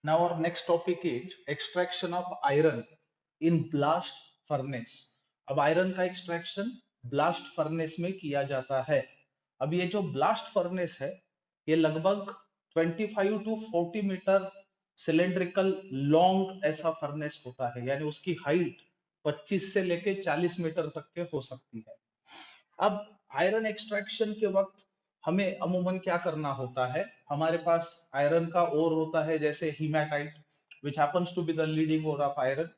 Now our next topic is extraction of iron in blast furnace. अब iron का extraction blast furnace में किया जाता है। अब ये जो ब्लास्ट फर्नेस है ये लगभग 25 टू 40 मीटर सिलेंड्रिकल लॉन्ग ऐसा फर्नेस होता है, यानी उसकी हाइट 25 से लेके 40 मीटर तक के हो सकती है। अब आयरन एक्सट्रैक्शन के वक्त हमें अमूमन क्या करना होता है, हमारे पास आयरन का ओर होता है जैसे haematite which happens to be the leading ore of iron.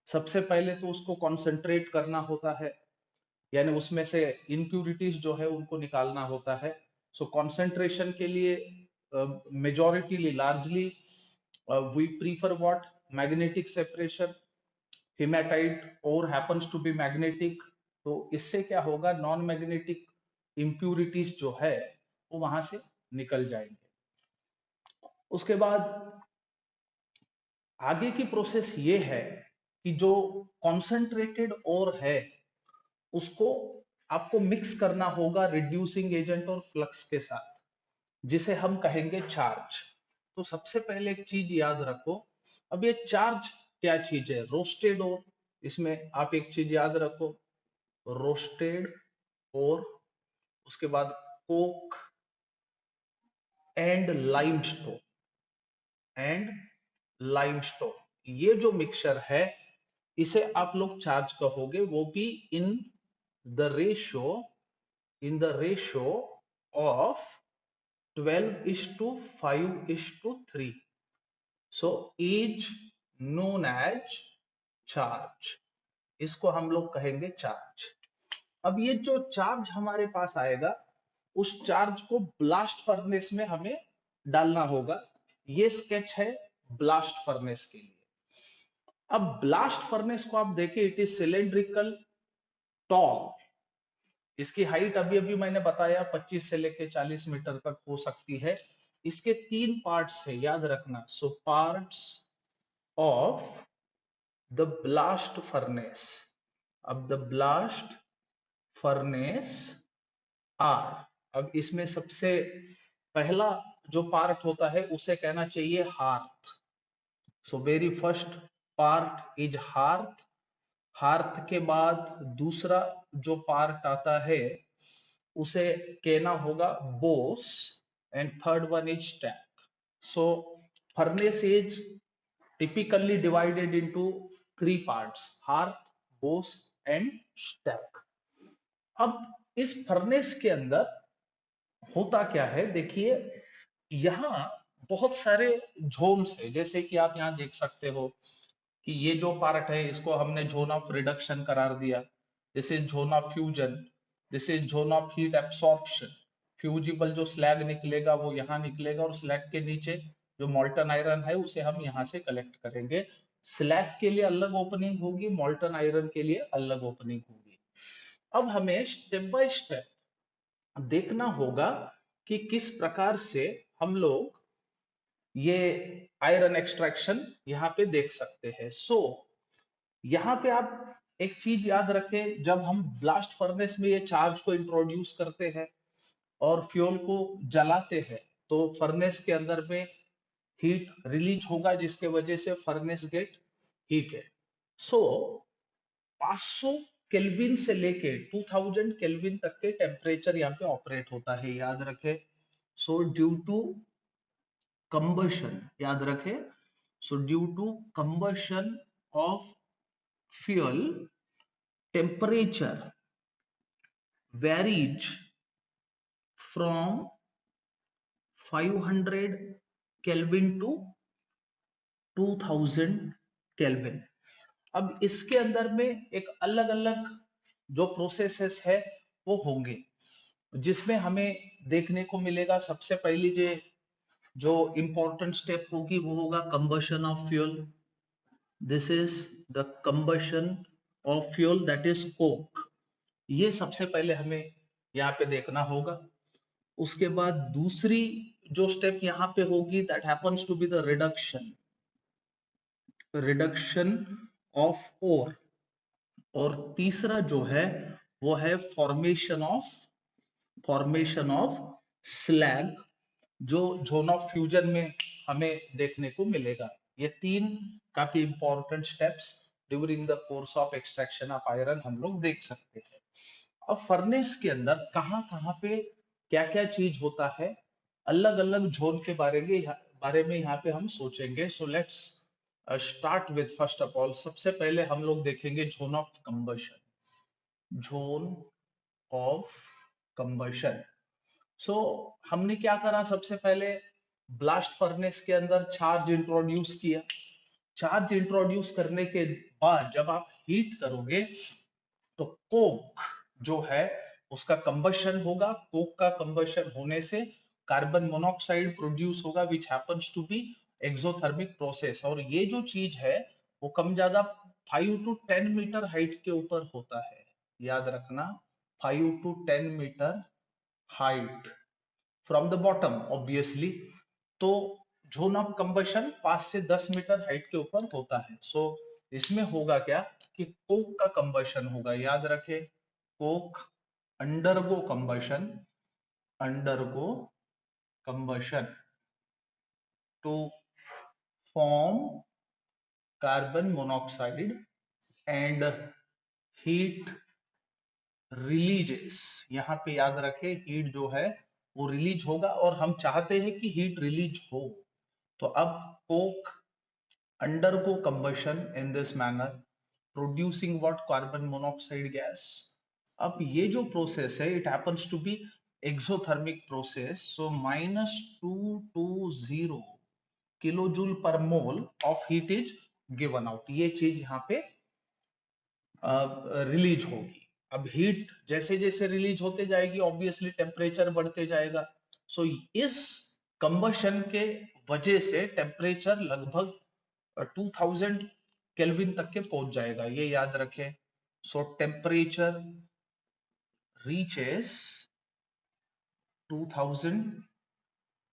सबसे पहले तो उसको कॉन्सेंट्रेट करना होता है, यानी उसमें से इम्प्यूरिटीज जो है उनको निकालना होता है। सो कॉन्सेंट्रेशन के लिए majoritily largely we prefer what, magnetic separation. Haematite ore happens to be magnetic, तो इससे क्या होगा, नॉन मैग्नेटिक इम्प्यूरिटीज जो है वो वहां से निकल जाएंगे। उसके बाद आगे की प्रोसेस ये है कि जो कॉन्सेंट्रेटेड और है उसको आपको मिक्स करना होगा रिड्यूसिंग एजेंट और फ्लक्स के साथ, जिसे हम कहेंगे चार्ज। तो सबसे पहले एक चीज याद रखो, अब ये चार्ज क्या चीज है, रोस्टेड और, इसमें आप एक चीज याद रखो, रोस्टेड और, उसके बाद Coke and limestone, and limestone, ये जो मिक्सचर है इसे आप लोग चार्ज कहोगे, वो भी in the ratio, in the ratio of 12:5:3, so is known as charge. इसको हम लोग कहेंगे चार्ज। अब ये जो चार्ज हमारे पास आएगा उस चार्ज को ब्लास्ट फर्नेस में हमें डालना होगा। ये स्केच है ब्लास्ट फर्नेस के लिए। अब ब्लास्ट फर्नेस को आप देखें, इट इज सिलेंड्रिकल, टॉल। इसकी हाइट अभी अभी मैंने बताया 25 से लेके 40 मीटर तक हो सकती है। इसके 3 पार्ट्स है, याद रखना। So parts of the blast furnace, अब द ब्लास्ट फर्नेस आर, अब इसमें सबसे पहला जो पार्ट होता है उसे कहना चाहिए hearth. So very first part is hearth. Hearth के बाद दूसरा जो पार्ट आता है उसे कहना होगा Bose, and third one is stack. So furnace is typically divided into 3 parts: hearth, bose and stack. अब इस फर्नेस के अंदर होता क्या है, देखिए यहाँ बहुत सारे झोन्स है, जैसे कि आप यहाँ देख सकते हो कि ये जो पार्ट है इसको हमने जोन ऑफ रिडक्शन करार दिया, this is zone of fusion, this is zone of heat absorption. Fusible जो स्लैग निकलेगा वो यहाँ निकलेगा, और स्लैग के नीचे जो मोल्टन आयरन है उसे हम यहाँ से कलेक्ट करेंगे। स्लैग के लिए अलग ओपनिंग होगी, मोल्टन आयरन के लिए अलग ओपनिंग होगी। अब हमें स्टेप बाय स्टेप देखना होगा कि किस प्रकार से हम लोग ये आयरन एक्सट्रैक्शन यहाँ पे देख सकते हैं। सो यहाँ पे आप एक चीज याद रखें, जब हम ब्लास्ट फर्नेस में ये चार्ज को इंट्रोड्यूस करते हैं और फ्यूल को जलाते हैं तो फर्नेस के अंदर में हीट रिलीज होगा, जिसके वजह से फर्नेस गेट हीटेड। सो 500 केल्विन से लेके 2000 केल्विन तक के टेम्परेचर यहाँ पे ऑपरेट होता है, याद रखें। सो ड्यू टू कंबशन, याद रखें, so due to combustion of fuel, temperature varies from 500 Kelvin to 2000 Kelvin। अब इसके अंदर में एक अलग अलग जो प्रोसेसेस है वो होंगे, जिसमें हमें देखने को मिलेगा सबसे पहली जो इंपॉर्टेंट स्टेप होगी वो होगा combustion of fuel. This is the combustion of fuel, that is Coke. ये सबसे पहले हमें यहाँ पे देखना होगा। उसके बाद दूसरी जो स्टेप यहाँ पे होगी, that happens to be the reduction, reduction of ore. और तीसरा जो है वो है फॉर्मेशन ऑफ स्लैग, जो जोन ऑफ फ्यूजन में हमें देखने को मिलेगा। ये तीन काफी important steps during the course of extraction of iron हम लोग देख सकते हैं। अब फर्नेस के अंदर कहाँ कहाँ पे क्या क्या चीज होता है, अलग अलग जोन के बारे में यहाँ पे हम सोचेंगे। So let's start with first of all, सबसे पहले हम लोग देखेंगे zone of combustion. Zone of combustion. So हमने क्या करा, सबसे पहले ब्लास्ट फर्नेस के अंदर चार्ज इंट्रोड्यूस किया। चार्ज इंट्रोड्यूस करने के बाद जब आप हीट करोगे तो कोक जो है उसका कंबशन होगा। कोक का कंबशन होने से कार्बन मोनोऑक्साइड प्रोड्यूस होगा which happens to be exothermic process. और ये जो चीज है वो कम ज्यादा 5 टू 10 मीटर हाइट के ऊपर होता है, याद रखना, 5 to 10 metre height from the bottom obviously. तो जोन ऑफ कंबशन 5 से 10 मीटर हाइट के ऊपर होता है। सो इसमें होगा क्या कि कोक का कंबशन होगा, याद रखे, coke undergo combustion, undergo combustion to form carbon monoxide and heat releases. यहाँ पे याद रखे हीट जो है वो रिलीज होगा और हम चाहते हैं कि हीट रिलीज हो। तो अब Coke undergo combustion in this manner producing what, carbon monoxide gas। अब ये जो प्रोसेस है it happens to be exothermic process, so -220 kilojoule पर मोल of heat is given out। ये चीज यहाँ पे रिलीज होगी। अब हीट जैसे जैसे रिलीज होते जाएगी ऑब्वियसली टेम्परेचर बढ़ते जाएगा। सो इस कंबशन के वजह से टेम्परेचर लगभग 2000 केल्विन तक के पहुंच जाएगा, ये याद रखें। सो टेम्परेचर रीचेस 2000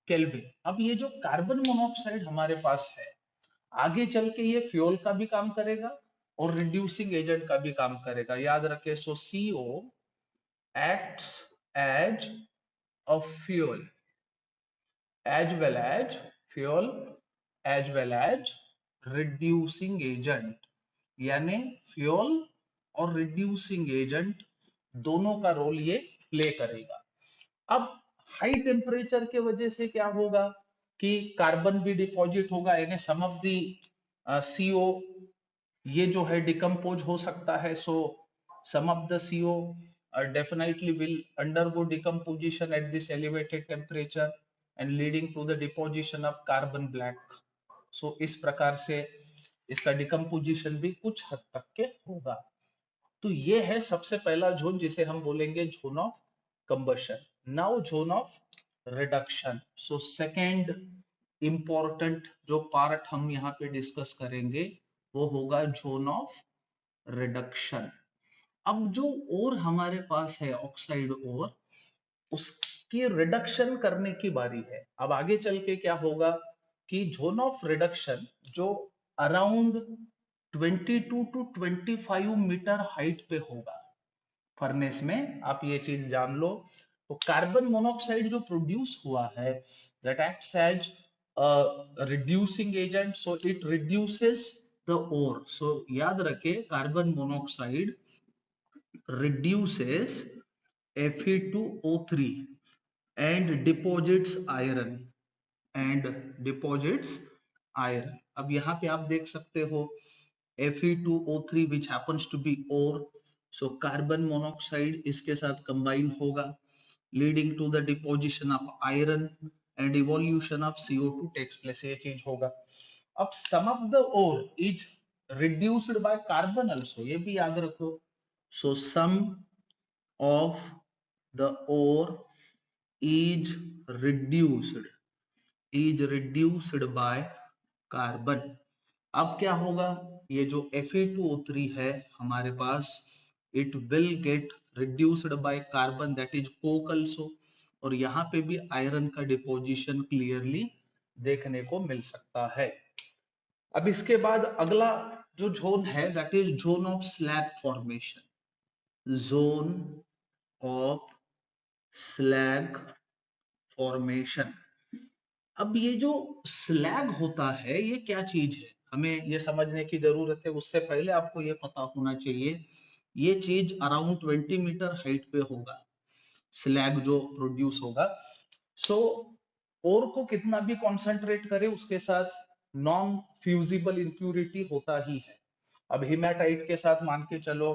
केल्विन। अब ये जो कार्बन मोनोऑक्साइड हमारे पास है आगे चल के ये फ्यूल का भी काम करेगा और रिड्यूसिंग एजेंट का भी काम करेगा, याद रखें। सो CO acts as a fuel as well as fuel as well as reducing agent, यानी फ्यूल और रिड्यूसिंग एजेंट दोनों का रोल ये प्ले करेगा। अब हाई टेम्परेचर के वजह से क्या होगा कि कार्बन भी डिपॉजिट होगा, यानी सम ऑफ दी CO ये जो है डिकम्पोज हो सकता है। So some of the CO definitely will undergo decomposition at this elevated temperature and leading to the deposition of carbon black। सो इस प्रकार से इसका डिकम्पोजिशन भी कुछ हद तक के होगा। तो ये है सबसे पहला जोन जिसे हम बोलेंगे zone of combustion. Now zone of reduction. So second important जो पार्ट हम यहाँ पे डिस्कस करेंगे वो होगा जोन ऑफ रिडक्शन। अब जो ओर हमारे पास है ऑक्साइड ओर, उसकी रिडक्शन करने की बारी है। अब आगे चल के क्या होगा कि जोन ऑफ रिडक्शन जो अराउंड 22 टू 25 मीटर हाइट पे होगा फर्नेस में, आप ये चीज जान लो। तो कार्बन मोनोऑक्साइड जो प्रोड्यूस हुआ है that acts as reducing agent, so it reduces the ore. So याद रखे carbon monoxide reduces Fe2O3 and deposits iron and deposits iron। अब यहाँ पे आप देख सकते हो Fe2O3 which happens to be ore, so carbon monoxide इसके साथ कंबाइन होगा leading to the deposition of iron and evolution of CO2 takes place। ये चीज होगा। अब some of the ore is reduced by carbon also, ये भी याद रखो। So some of the ore is reduced by carbon। अब क्या होगा, ये जो Fe2O3 है हमारे पास, it will get reduced by carbon that is coke also। और यहाँ पे भी आयरन का डिपोजिशन क्लियरली देखने को मिल सकता है। अब इसके बाद अगला जो जोन है that is zone of slag formation. Zone of slag formation. अब ये जो स्लैग होता है ये क्या चीज है, हमें ये समझने की जरूरत है। उससे पहले आपको ये पता होना चाहिए ये चीज अराउंड 20 मीटर हाइट पे होगा, स्लैग जो प्रोड्यूस होगा। सो ओर को कितना भी कॉन्सेंट्रेट करे उसके साथ नॉन फ्यूजिबल इंप्यूरिटी होता ही है। अब हिमेटाइट के साथ मान के चलो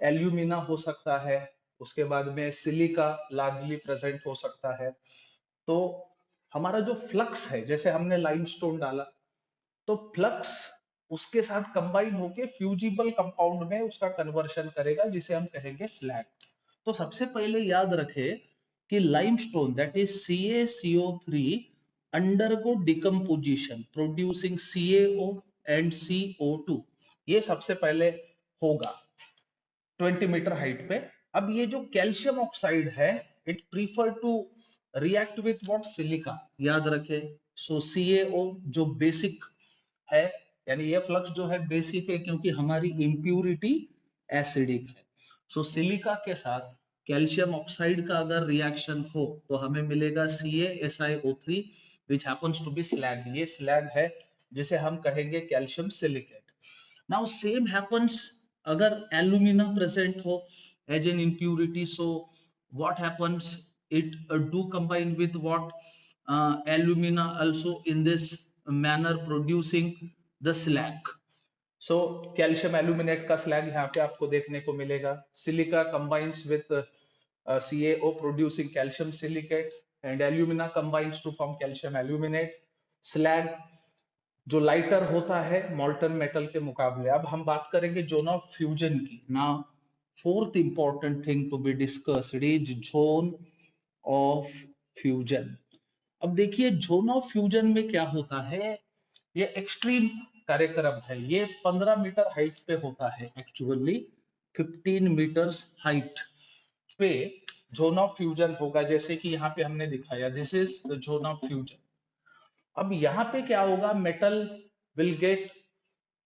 एल्यूमिना हो सकता है, उसके बाद में सिलिका लार्जली प्रेजेंट हो सकता है। तो हमारा जो फ्लक्स है, जैसे हमने लाइमस्टोन डाला तो फ्लक्स उसके साथ कंबाइन होके फ्यूजिबल कंपाउंड में उसका कन्वर्शन करेगा जिसे हम कहेंगे स्लैग। तो सबसे पहले याद रखे कि limestone that is CaCO3 undergo decomposition producing CaO and CO2, ये सबसे पहले होगा 20 मीटर हाइट पे। अब ये जो कैल्शियम ऑक्साइड है it prefer to react with what, silica, याद रखे। सो CaO जो बेसिक है, यानी ये फ्लक्स जो है बेसिक है क्योंकि हमारी इम्प्यूरिटी एसिडिक है। सो सिलिका के साथ कैल्शियम ऑक्साइड का अगर रिएक्शन हो तो हमें मिलेगा CaSiO3 which happens to be slag, ये स्लैग है जिसे हम कहेंगे calcium silicate. Now same happens अगर एल्यूमिना प्रेजेंट हो as an impurity, so what happens, it do combine with what, alumina also in this manner producing the slag. So calcium aluminate का slag यहाँ पे आपको देखने को मिलेगा। Silica combines with CaO producing calcium silicate and alumina combines to form calcium aluminate. Slag जो lighter होता है मॉल्टन मेटल के मुकाबले। अब हम बात करेंगे जोन ऑफ फ्यूजन की। Now fourth important thing to be discussed is zone of fusion. अब देखिए जोन ऑफ फ्यूजन में क्या होता है, ये एक्सट्रीम कार्यक्रम है। ये 15 मीटर हाइट पे होता है, एक्चुअली 15 मीटर्स हाइट पे जोन ऑफ फ्यूजन होगा, जैसे कि यहाँ पे हमने दिखाया this is the zone of fusion. अब यहाँ पे क्या होगा, metal will get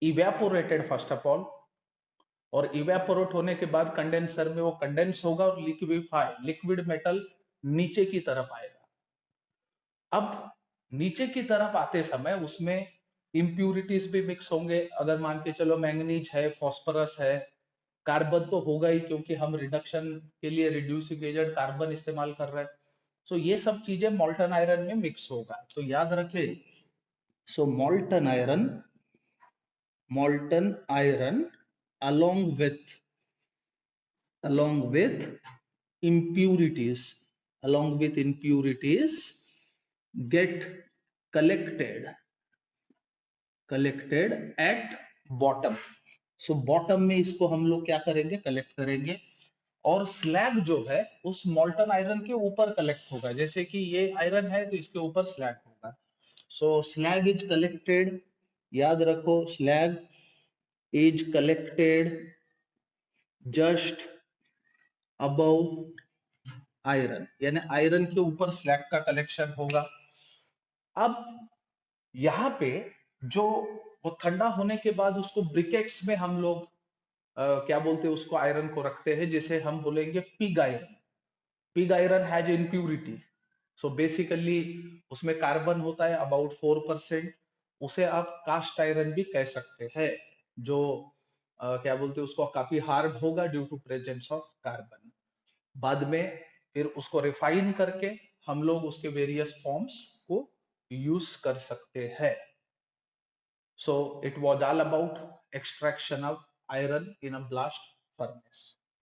evaporated first of all, और इवेपोरेट होने के बाद कंडेंसर में वो कंडेंस होगा और लिक्विफाई, लिक्विड मेटल नीचे की तरफ आएगा। अब नीचे की तरफ आते समय उसमें इम्प्यूरिटीज भी मिक्स होंगे। अगर मान के चलो मैंगनीज है, फॉस्फोरस है, कार्बन तो होगा ही क्योंकि हम रिडक्शन के लिए रिड्यूसिंग एजेंट कार्बन इस्तेमाल कर रहे हैं। सो ये सब चीजें मॉल्टन आयरन में मिक्स होगा। तो याद रखे, सो molten iron along with impurities get collected at bottom। So bottom में इसको हम लोग क्या करेंगे, कलेक्ट करेंगे। और स्लैग जो है उस मॉल्टन आयरन के ऊपर कलेक्ट होगा, जैसे कि ये आयरन है तो इसके ऊपर स्लैग होगा। सो स्लैग इज कलेक्टेड, याद रखो slag is collected just above iron, यानी आयरन के ऊपर स्लैग का कलेक्शन होगा। अब यहाँ पे जो वो ठंडा होने के बाद उसको ब्रिकेट्स में हम लोग क्या बोलते हैं उसको, आयरन को रखते हैं, जिसे हम बोलेंगे pig iron. Pig iron has impurity, so basically उसमें कार्बन होता है अबाउट 4%। उसे आप कास्ट आयरन भी कह सकते हैं, जो क्या बोलते हैं उसको, काफी हार्ड होगा due to presence of carbon. बाद में फिर उसको रिफाइन करके हम लोग उसके वेरियस फॉर्म्स को यूज कर सकते हैं। So it was all about extraction of iron in a blast furnace.